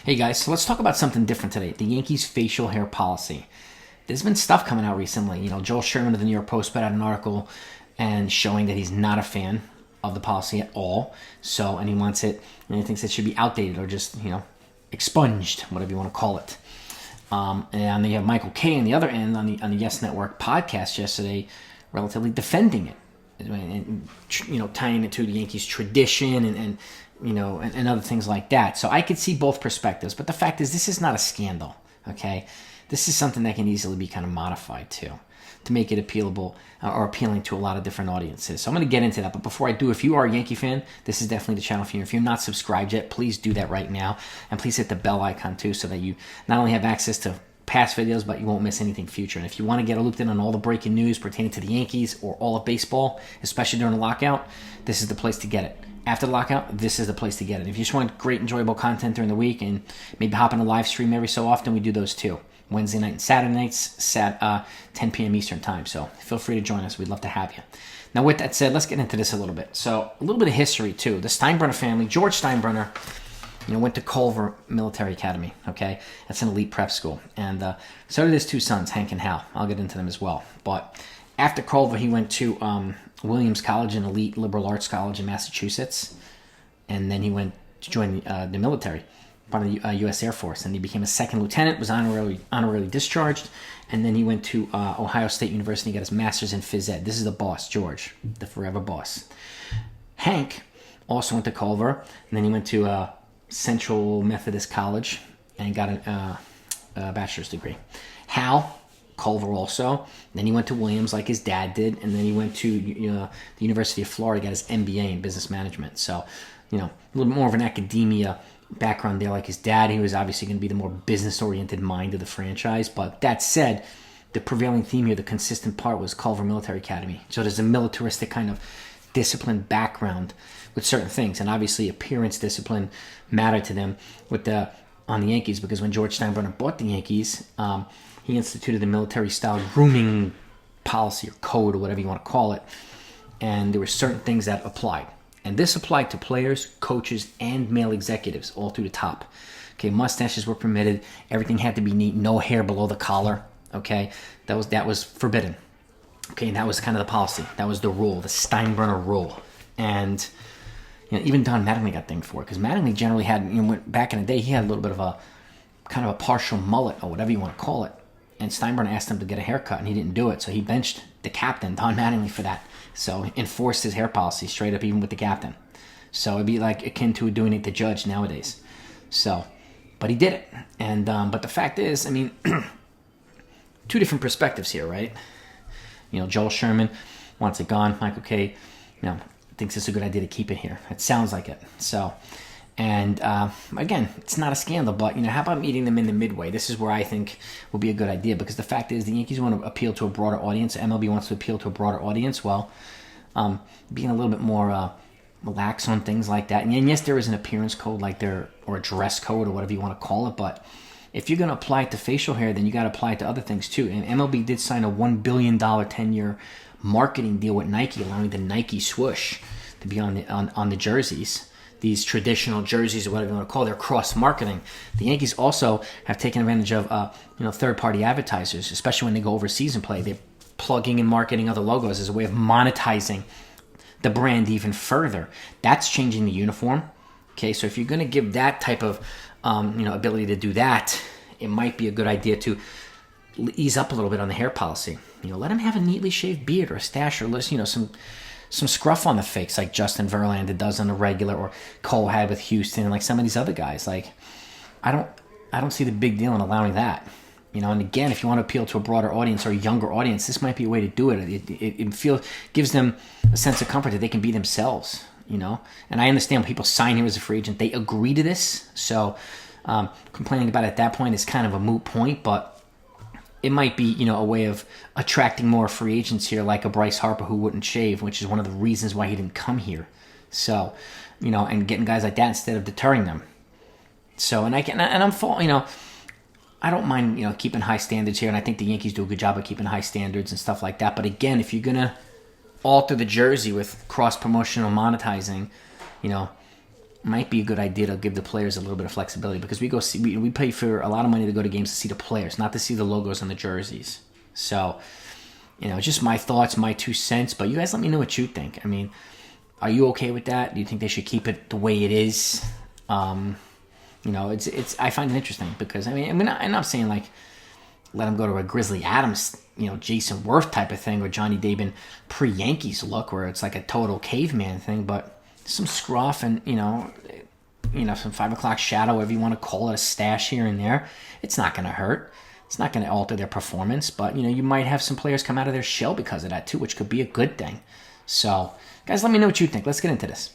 Hey guys, so let's talk about something different today. The Yankees facial hair policy. There's been stuff coming out recently. Joel Sherman of the New York Post put out an article and showing that he's not a fan of the policy at all. And he wants it, and he thinks it should be outdated or just, expunged, whatever you want to call it. And then you have Michael Kay on the other end on the Yes Network podcast yesterday, relatively defending it, and tying it to the Yankees tradition and other things like that. So I could see both perspectives, but the fact is this is not a scandal, okay? This is something that can easily be kind of modified to make it appealable or appealing to a lot of different audiences. So I'm going to get into that, but before I do, if you are a Yankee fan, this is definitely the channel for you. If you're not subscribed yet, please do that right now, and please hit the bell icon too so that you not only have access to past videos, but you won't miss anything future. And if you want to get looped in on all the breaking news pertaining to the Yankees or all of baseball, especially during the lockout, this is the place to get it. After the lockout, this is the place to get it. If you just want great, enjoyable content during the week and maybe hop in a live stream every so often, we do those too. Wednesday night and Saturday nights, 10 p.m. Eastern time. So feel free to join us. We'd love to have you. Now, with that said, let's get into this a little bit. So a little bit of history too. The Steinbrenner family, George Steinbrenner, went to Culver Military Academy, okay? That's an elite prep school. And so did his two sons, Hank and Hal. I'll get into them as well. But after Culver, he went to Williams College, an elite liberal arts college in Massachusetts. And then he went to join the military, part of the U.S. Air Force. And he became a second lieutenant, was honorarily discharged. And then he went to Ohio State University, got his master's in phys ed. This is the boss, George, the forever boss. Hank also went to Culver. And then he went to Central Methodist College and got a bachelor's degree. Hal, Culver also. Then he went to Williams like his dad did, and then he went to the University of Florida, got his MBA in business management. So, a little bit more of an academia background there like his dad. He was obviously going to be the more business-oriented mind of the franchise. But that said, the prevailing theme here, the consistent part, was Culver Military Academy. So there's a militaristic kind of disciplined background with certain things, and obviously appearance discipline mattered to them on the Yankees, because when George Steinbrenner bought the Yankees, he instituted the military-style grooming policy or code or whatever you want to call it, and there were certain things that applied. And this applied to players, coaches, and male executives, all through the top. Okay, mustaches were permitted. Everything had to be neat. No hair below the collar. Okay, that was forbidden. Okay, and that was kind of the policy. That was the rule, the Steinbrenner rule. And even Don Mattingly got dinged for it, because Mattingly generally had, back in the day, he had a little bit of a kind of a partial mullet or whatever you want to call it. And Steinbrenner asked him to get a haircut, and he didn't do it. So he benched the captain, Don Mattingly, for that. So enforced his hair policy straight up, even with the captain. So it'd be like akin to doing it to Judge nowadays. So, but he did it. And but the fact is, two different perspectives here, right? Joel Sherman wants it gone. Michael Kay, thinks it's a good idea to keep it here. It sounds like it. So, and again, it's not a scandal, but how about meeting them in the midway? This is where I think will be a good idea, because the fact is the Yankees want to appeal to a broader audience. MLB wants to appeal to a broader audience. Well, being a little bit more lax on things like that. And yes, there is an appearance code or a dress code or whatever you want to call it, but if you're going to apply it to facial hair, then you got to apply it to other things too. And MLB did sign a $1 billion 10-year marketing deal with Nike, allowing the Nike swoosh to be on the jerseys. These traditional jerseys, or whatever you want to call it, they're cross-marketing. The Yankees also have taken advantage of third-party advertisers, especially when they go overseas and play. They're plugging and marketing other logos as a way of monetizing the brand even further. That's changing the uniform. Okay, so if you're going to give that type of ability to do that, it might be a good idea to ease up a little bit on the hair policy. Let him have a neatly shaved beard or a stash, or some scruff on the face like Justin Verlander does on the regular, or Cole had with Houston, and like some of these other guys. Like, I don't see the big deal in allowing that. And again, if you want to appeal to a broader audience or a younger audience, this might be a way to do it. It gives them a sense of comfort that they can be themselves. And I understand when people sign here as a free agent, they agree to this. So complaining about it at that point is kind of a moot point, but it might be, a way of attracting more free agents here, like a Bryce Harper who wouldn't shave, which is one of the reasons why he didn't come here. So, and getting guys like that instead of deterring them. So, I don't mind, keeping high standards here, and I think the Yankees do a good job of keeping high standards and stuff like that. But again, if you're gonna alter the jersey with cross-promotional monetizing, might be a good idea to give the players a little bit of flexibility, because we pay for a lot of money to go to games to see the players, not to see the logos on the jerseys. So, just my thoughts, my 2 cents. But you guys let me know what you think. I mean, are you okay with that? Do you think they should keep it the way it is? It's I find it interesting because I'm not saying like let him go to a Grizzly Adams, Jason Worth type of thing, or Johnny Daban pre-Yankees look where it's like a total caveman thing, but some scruff and some 5 o'clock shadow, whatever you want to call it, a stash here and there. It's not going to hurt. It's not going to alter their performance, but you might have some players come out of their shell because of that too, which could be a good thing. So, guys, let me know what you think. Let's get into this.